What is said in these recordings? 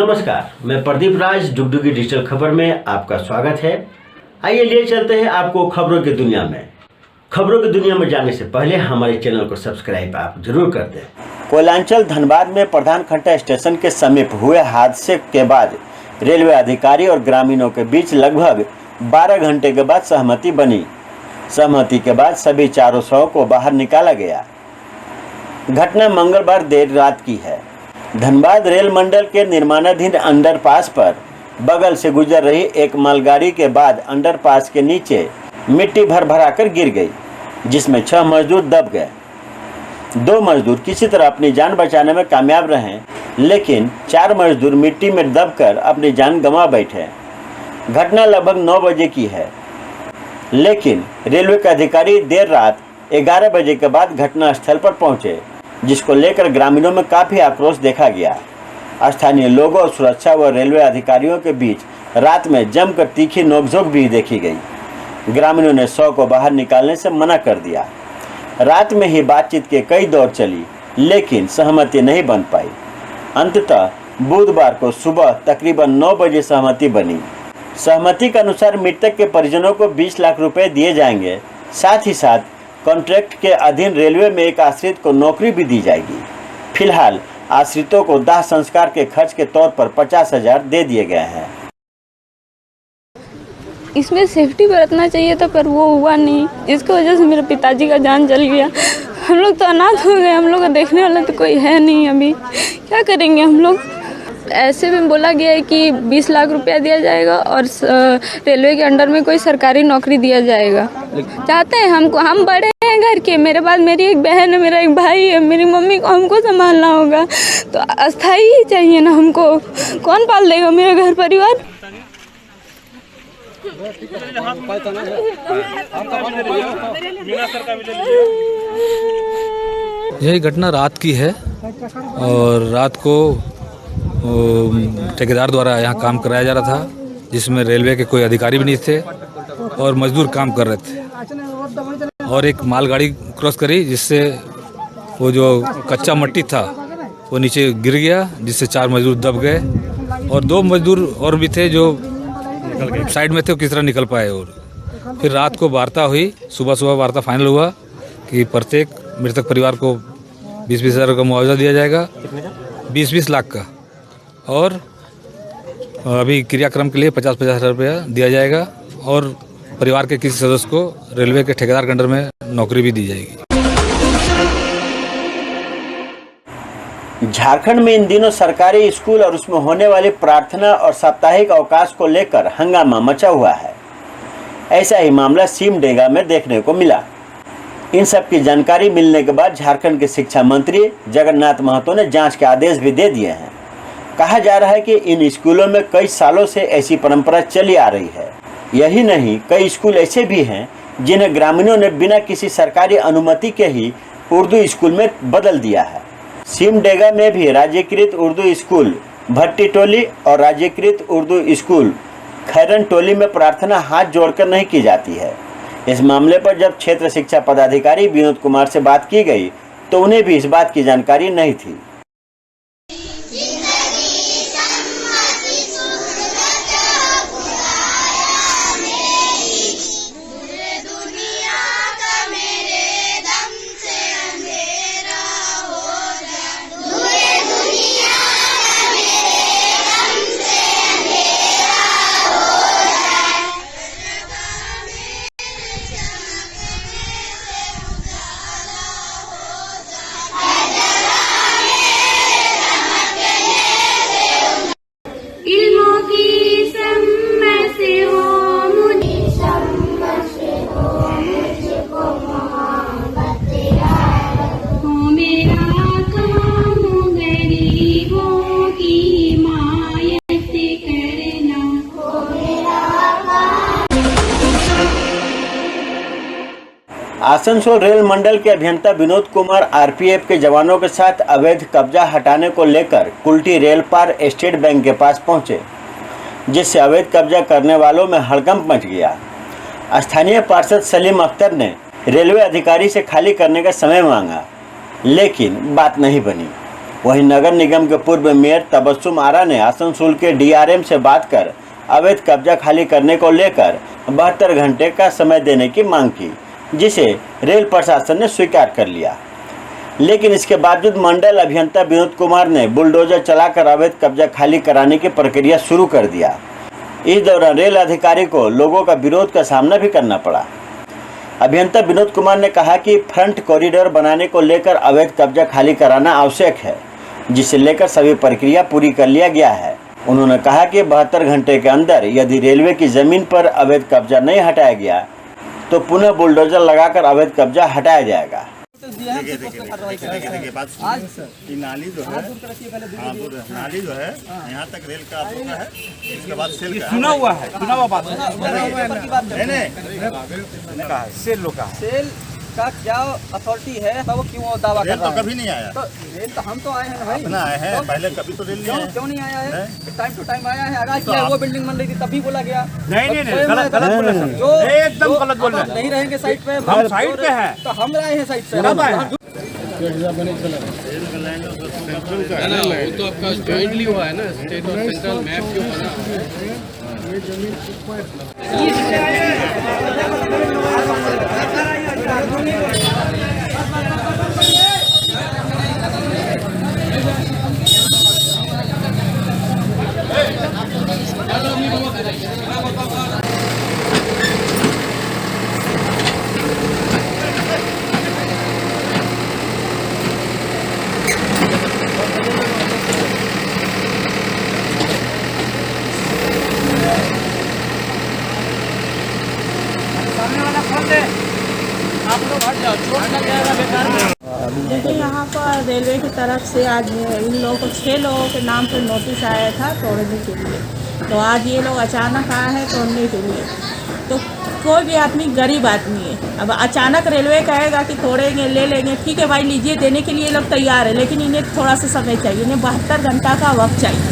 नमस्कार, मैं प्रदीप राज डुगडुगी डिजिटल खबर में आपका स्वागत है। आइए ले चलते हैं आपको खबरों की दुनिया में। खबरों की दुनिया में जाने से पहले हमारे चैनल को सब्सक्राइब आप जरूर कर दें। कोयलांचल धनबाद में प्रधान खंडा स्टेशन के समीप हुए हादसे के बाद रेलवे अधिकारी और ग्रामीणों के बीच लगभग 12 घंटे के बाद सहमति बनी। सहमति के बाद सभी चारों शवों को बाहर निकाला गया। घटना मंगलवार देर रात की है। धनबाद रेल मंडल के निर्माणाधीन अंडरपास पर बगल से गुजर रही एक मालगाड़ी के बाद अंडरपास के नीचे मिट्टी भर कर गिर गई, जिसमें 6 मजदूर दब गए। 2 मजदूर किसी तरह अपनी जान बचाने में कामयाब रहे, लेकिन 4 मजदूर मिट्टी में दबकर अपनी जान गंवा बैठे। घटना लगभग 9 बजे की है, लेकिन रेलवे के अधिकारी देर रात 11 बजे के बाद घटनास्थल पर पहुंचे, जिसको लेकर ग्रामीणों में काफी आक्रोश देखा गया। स्थानीय लोगों और सुरक्षा व रेलवे अधिकारियों के बीच रात में जमकर तीखी नोकझोंक भी देखी गई। ग्रामीणों ने शव को बाहर निकालने से मना कर दिया। रात में ही बातचीत के कई दौर चली, लेकिन सहमति नहीं बन पाई। अंततः बुधवार को सुबह तकरीबन 9 बजे सहमति बनी। सहमति के अनुसार मृतक के परिजनों को 20 लाख रुपए दिए जाएंगे। साथ ही साथ कॉन्ट्रैक्ट के अधीन रेलवे में एक आश्रित को नौकरी भी दी जाएगी। फिलहाल आश्रितों को दाह संस्कार के खर्च के तौर पर 50,000 दे दिए गए हैं। इसमें सेफ्टी बरतना चाहिए था, पर वो हुआ नहीं। इसकी वजह से मेरे पिताजी का जान चल गया। हम लोग तो अनाथ हो गए। हम लोग को देखने वाला तो कोई है नहीं। अभी क्या करेंगे हम लोग? ऐसे में बोला गया है कि 20 लाख रुपया दिया जाएगा और रेलवे के अंडर में कोई सरकारी नौकरी दिया जाएगा। चाहते हैं हमको, हम बड़े हैं घर के, मेरे बाद मेरी एक बहन है, मेरा एक भाई है, मेरी मम्मी को हमको संभालना होगा, तो अस्थाई ही चाहिए ना हमको। कौन पाल देगा मेरा घर परिवार? यही घटना रात की है और रात को ठेकेदार द्वारा यहाँ काम कराया जा रहा था, जिसमें रेलवे के कोई अधिकारी भी नहीं थे और मजदूर काम कर रहे थे। और एक मालगाड़ी क्रॉस करी, जिससे वो जो कच्चा मट्टी था वो नीचे गिर गया, जिससे 4 मजदूर दब गए और 2 मजदूर और भी थे जो साइड में थे, वो किस तरह निकल पाए। और फिर रात को वार्ता हुई। सुबह वार्ता फाइनल हुआ कि प्रत्येक मृतक परिवार को 20-20 हज़ार का मुआवजा दिया जाएगा, 20-20 लाख का। और अभी क्रियाक्रम के लिए 50-50 हज़ार रुपया दिया जाएगा और परिवार के किसी सदस्य को रेलवे के ठेकेदार के अंडर में नौकरी भी दी जाएगी। झारखंड में इन दिनों सरकारी स्कूल और उसमें होने वाली प्रार्थना और साप्ताहिक अवकाश को लेकर हंगामा मचा हुआ है। ऐसा ही मामला सिमडेगा में देखने को मिला। इन सब की जानकारी मिलने के बाद झारखंड के शिक्षा मंत्री जगन्नाथ महतो ने जांच के आदेश भी दे दिए हैं। कहा जा रहा है कि इन स्कूलों में कई सालों से ऐसी परंपरा चली आ रही है। यही नहीं, कई स्कूल ऐसे भी हैं जिन्हें ग्रामीणों ने बिना किसी सरकारी अनुमति के ही उर्दू स्कूल में बदल दिया है। सिमडेगा में भी राज्यकृत उर्दू स्कूल भट्टी टोली और राज्यकृत उर्दू स्कूल खैरन टोली में प्रार्थना हाथ जोड़कर नहीं की जाती है। इस मामले पर जब क्षेत्र शिक्षा पदाधिकारी विनोद कुमार से बात की गई तो उन्हें भी इस बात की जानकारी नहीं थी। आसनसोल रेल मंडल के अभियंता विनोद कुमार आरपीएफ के जवानों के साथ अवैध कब्जा हटाने को लेकर कुल्टी रेल पार स्टेट बैंक के पास पहुंचे, जिससे अवैध कब्जा करने वालों में हड़कंप मच गया। स्थानीय पार्षद सलीम अख्तर ने रेलवे अधिकारी से खाली करने का समय मांगा, लेकिन बात नहीं बनी। वहीं नगर निगम के पूर्व मेयर तबस्सुम आरा ने आसनसोल के डीआरएम से बात कर अवैध कब्जा खाली करने को लेकर 72 घंटे का समय देने की मांग की, जिसे रेल प्रशासन ने स्वीकार कर लिया। लेकिन इसके बावजूद मंडल अभियंता विनोद कुमार ने बुलडोजर चलाकर अवैध कब्जा खाली कराने की प्रक्रिया शुरू कर दिया। इस दौरान रेल अधिकारी को लोगों का विरोध का सामना भी करना पड़ा। अभियंता विनोद कुमार ने कहा कि फ्रंट कॉरिडोर बनाने को लेकर अवैध कब्जा खाली कराना आवश्यक है, जिसे लेकर सभी प्रक्रिया पूरी कर लिया गया है। उन्होंने कहा कि 72 घंटे के अंदर यदि रेलवे की जमीन पर अवैध कब्जा नहीं हटाया गया तो पुनः बुलडोजर लगाकर अवैध कब्जा हटाया जाएगा। देखिए बात कि नाली जो है, नाली जो है यहाँ तक रेल का है, इसके बाद सेल का सुना हुआ बात नहीं सेल का क्या अथॉरिटी है, तो वो क्यों दावा कर रहा है? तो कभी नहीं आया, तो रेल तो हम तो आए हैं भाई, अपना आए हैं, पहले कभी तो रेल क्यों नहीं आया है? टाइम टू टाइम आया है, आगाज किया, वो बिल्डिंग बन रही थी तभी बोला गया। नहीं गलत बोल रहे हैं, जो एकदम गलत बोल रहे हैं। नहीं रहेंगे साइड पे, हम साइड पे हैं, तो हम रहे हैं साइड पे। कब आए हैं? ना वो तो आपका जॉइंटली हुआ है ना, स्टेट और सेंट्रल मैप क्यों बना है? देखिए यहाँ पर रेलवे की तरफ से आज इन लोगों को 6 लोगों के नाम पर नोटिस आया था तोड़ने के लिए, तो आज ये लोग अचानक आए हैं तोड़ने के लिए। तो कोई भी आदमी गरीब आदमी है, अब अचानक रेलवे कहेगा कि तोड़ेंगे ले लेंगे, ठीक है भाई लीजिए, देने के लिए लोग तैयार है, लेकिन इन्हें थोड़ा सा समय चाहिए, इन्हें 72 घंटा का वक्त चाहिए।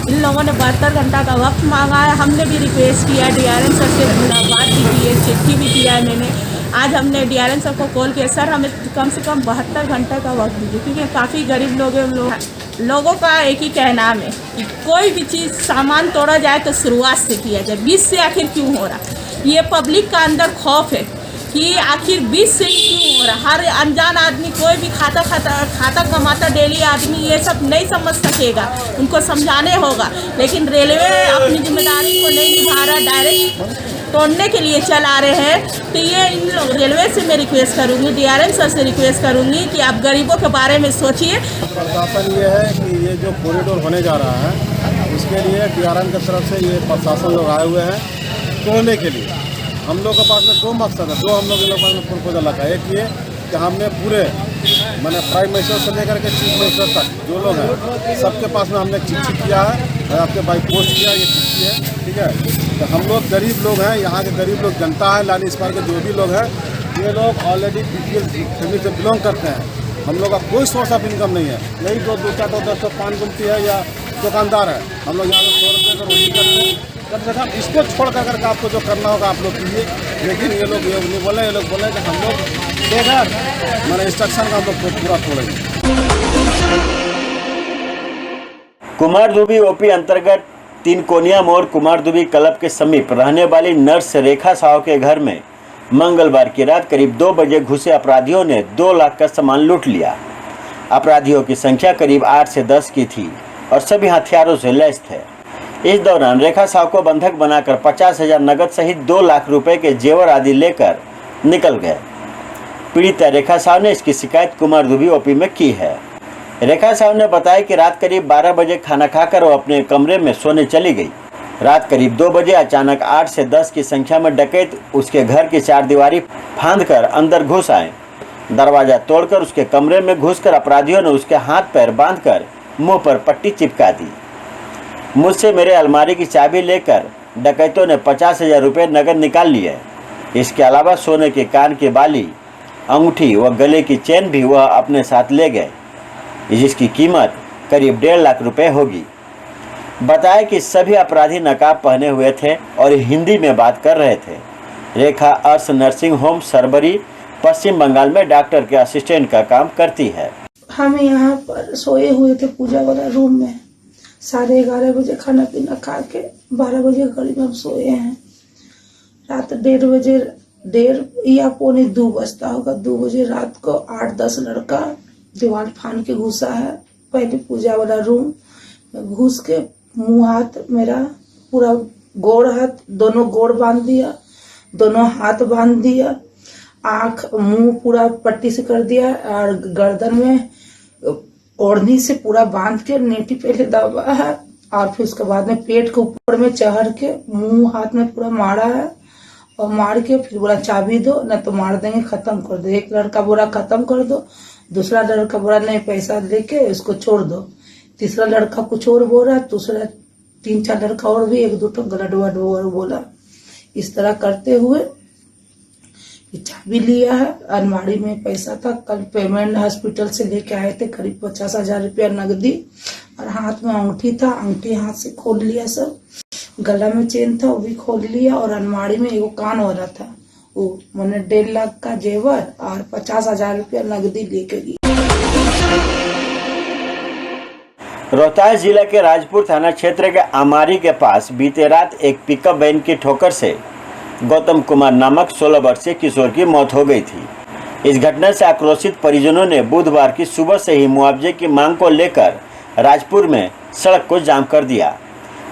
इन लोगों ने 72 घंटा का वक्त मांगा है। हमने भी रिक्वेस्ट किया, डीआरएम सर से बात भी की है, चिट्ठी भी किया है मैंने। आज हमने डीआरएम सर को कॉल किया, सर हमें कम से कम 72 घंटे का वक्त दीजिए, क्योंकि काफ़ी गरीब लोग हैं। लोगों का एक ही कहना है कि कोई भी चीज़ सामान तोड़ा जाए तो शुरुआत से किया जाए, बीच से आखिर क्यों हो रहा। ये पब्लिक का अंदर खौफ है कि आखिर बीच से क्यों हो रहा। हर अनजान आदमी, कोई भी खाता कमाता डेली आदमी ये सब नहीं समझ सकेगा, उनको समझाने होगा। लेकिन रेलवे अपनी जिम्मेदारी को नहीं निभा रहा, डायरेक्ट तोड़ने के लिए चला रहे हैं। तो ये इन लोग रेलवे से मैं रिक्वेस्ट करूंगी, डीआरएम सर से रिक्वेस्ट करूंगी कि आप गरीबों के बारे में सोचिए। प्रशासन ये है कि ये जो कॉरिडोर होने जा रहा है उसके लिए डीआरएम की तरफ से ये प्रशासन लोग आए हुए हैं तोड़ने के लिए। हम लोग के पास में 2 मकसद है, 2 हम लोग के प्रपोजल रखा है। एक ये कि हमने पूरे मैंने प्राइम मिनिस्टर से लेकर के चीफ मिनिस्टर तक जो लोग हैं सबके पास में हमने चिट्ठी किया है, आपके बाई पोस्ट किया, ये चिट्ठी है, ठीक है। तो हम लोग गरीब लोग हैं, यहाँ के गरीब लोग जनता है, लानी इस पार के जो भी लोग हैं, ये लोग ऑलरेडी बीपीएल फैमिली से बिलोंग करते हैं। हम लोग का कोई सोर्स ऑफ इनकम नहीं है, नहीं तो 2-4 पान गुमती है या दुकानदार है। हम लोग यहाँ पे 100 रुपये का रोटी करते हैं। कम से कम इसको छोड़ कर आपको जो करना होगा आप लोग कीजिए। लेकिन ये लोग ये नहीं बोले, ये लोग बोले कि हम लोग बेघर मैंने इंस्ट्रक्शन का हम लोग पूरा तोड़ेंगे। कुमारदुबी ओपी अंतर्गत 3 कोनिया मोड़ कुमारदुबी क्लब के समीप रहने वाली नर्स रेखा साहू के घर में मंगलवार की रात करीब 2 बजे घुसे अपराधियों ने 2 लाख का सामान लूट लिया। अपराधियों की संख्या करीब 8 से 10 की थी और सभी हथियारों से लैस थे। इस दौरान रेखा साहू को बंधक बनाकर 50,000 नगद सहित 2 लाख रुपए के जेवर आदि लेकर निकल गए। पीड़िता रेखा साहू ने इसकी शिकायत कुमारदुबी ओपी में की है। रेखा साहू ने बताया कि रात करीब 12 बजे खाना खाकर वो अपने कमरे में सोने चली गई। रात करीब 2 बजे अचानक 8 से 10 की संख्या में डकैत उसके घर की 4 दीवारी फांदकर अंदर घुस आए। दरवाजा तोड़कर उसके कमरे में घुसकर अपराधियों ने उसके हाथ पैर बांधकर मुंह पर पट्टी चिपका दी। मुझसे मेरे अलमारी की चाबी लेकर डकैतों ने 50,000 रुपये नगद निकाल लिए। इसके अलावा सोने के कान की बाली, अंगूठी व गले की चेन भी वह अपने साथ ले गए, जिसकी कीमत करीब 1.5 लाख रुपए होगी। बताया कि सभी अपराधी नकाब पहने हुए थे और हिंदी में बात कर रहे थे। रेखा अर्स नर्सिंग होम सरबरी पश्चिम बंगाल में डॉक्टर के असिस्टेंट का काम करती है। हम यहाँ पर सोए हुए थे पूजा वाला रूम में। 11:30 बजे खाना पीना खा के 12 बजे के करीब हम सोए हैं। रात 1:30 बजे 1:30 या 1:45 बजता होगा। 2 बजे रात को 8-10 लड़का दीवार फान के घुसा है। पहले पूजा वाला रूम में घुस के मुंह हाथ मेरा पूरा गोड़ हाथ दोनों गोड़ बांध दिया, दोनों हाथ बांध दिया, आंख मुंह पूरा पट्टी से कर दिया और गर्दन में ओढ़नी से पूरा बांध के नेटी पहले दबा है और फिर उसके बाद में पेट के ऊपर में चढ़ के मुंह हाथ में पूरा मारा है और मार के फिर बोला चाबी दो न तो मार देंगे, खत्म कर दो। एक लड़का बोला खत्म कर दो, दूसरा लड़का बोला नहीं पैसा लेके उसको छोड़ दो, तीसरा लड़का कुछ और बोल रहा, दूसरा 3-4 लड़का और भी 1-2 तो गलत वर्ड बोला। इस तरह करते हुए चाबी लिया है। अलमारी में पैसा था, कल पेमेंट हॉस्पिटल से लेके आए थे करीब 50,000 रुपया नकदी और हाथ में अंगूठी था, अंगूठी हाथ से खोल लिया सब। गला में चेन था वो भी खोल लिया और अलमारी में एगो कान वाला था वो मैंने 1.5 लाख का जेवर और 50,000 रुपया नकदी लेके गई। रोहतास जिला के राजपुर थाना क्षेत्र के आमारी के पास बीते रात एक पिकअप वैन की ठोकर से गौतम कुमार नामक 16 वर्षीय किशोर की मौत हो गई थी। इस घटना से आक्रोशित परिजनों ने बुधवार की सुबह से ही मुआवजे की मांग को लेकर राजपुर में सड़क को जाम कर दिया।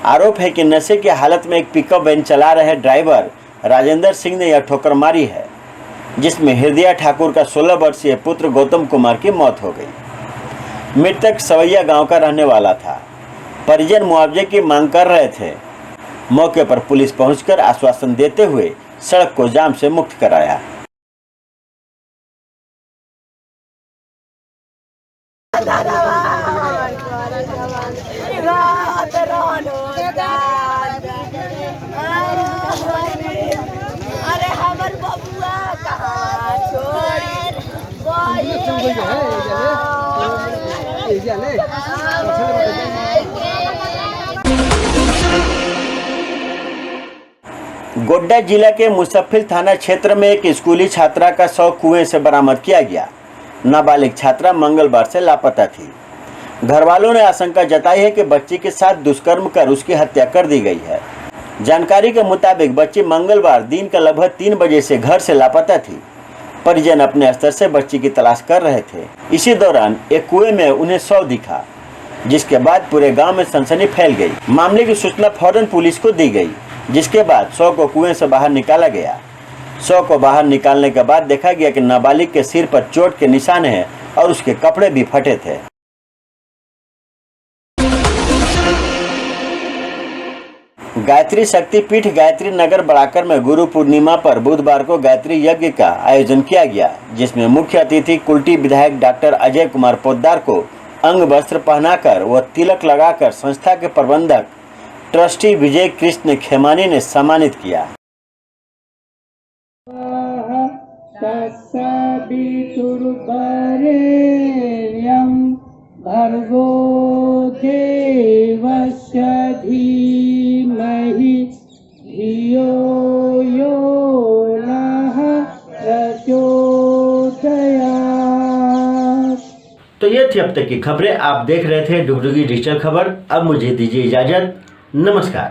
आरोप है कि नशे की हालत में एक पिकअप वैन चला रहे ड्राइवर राजेंद्र सिंह ने यह ठोकर मारी है, जिसमें हृदय ठाकुर का 16 वर्षीय पुत्र गौतम कुमार की मौत हो गई। मृतक सवैया गांव का रहने वाला था। परिजन मुआवजे की मांग कर रहे थे। मौके पर पुलिस पहुंचकर आश्वासन देते हुए सड़क को जाम से मुक्त कराया। गोड्डा जिला के मुसफ्फिल थाना क्षेत्र में एक स्कूली छात्रा का शव कुएं से बरामद किया गया। नाबालिग छात्रा मंगलवार से लापता थी। घर वालों ने आशंका जताई है कि बच्ची के साथ दुष्कर्म कर उसकी हत्या कर दी गई है। जानकारी के मुताबिक बच्ची मंगलवार दिन का लगभग 3 बजे से घर से लापता थी। परिजन अपने स्तर से बच्ची की तलाश कर रहे थे। इसी दौरान एक कुएं में उन्हें शव दिखा, जिसके बाद पूरे गांव में सनसनी फैल गई। मामले की सूचना फौरन पुलिस को दी गई, जिसके बाद शव को कुएं से बाहर निकाला गया। शव को बाहर निकालने के बाद देखा गया कि नाबालिग के सिर पर चोट के निशान हैं और उसके कपड़े भी फटे थे। गायत्री शक्तिपीठ गायत्री नगर बड़ाकर में गुरु पूर्णिमा पर बुधवार को गायत्री यज्ञ का आयोजन किया गया, जिसमें मुख्य अतिथि कुल्टी विधायक डॉक्टर अजय कुमार पोद्दार को अंग वस्त्र पहनाकर व तिलक लगाकर संस्था के प्रबंधक ट्रस्टी विजय कृष्ण खेमानी ने सम्मानित किया। भर्गो देवस्य धीमहि धियो यो नः प्रचोदयात्। तो ये थी अब तक की खबरें। आप देख रहे थे डुगडुगी डिजिटल खबर। अब मुझे दीजिए इजाजत। नमस्कार।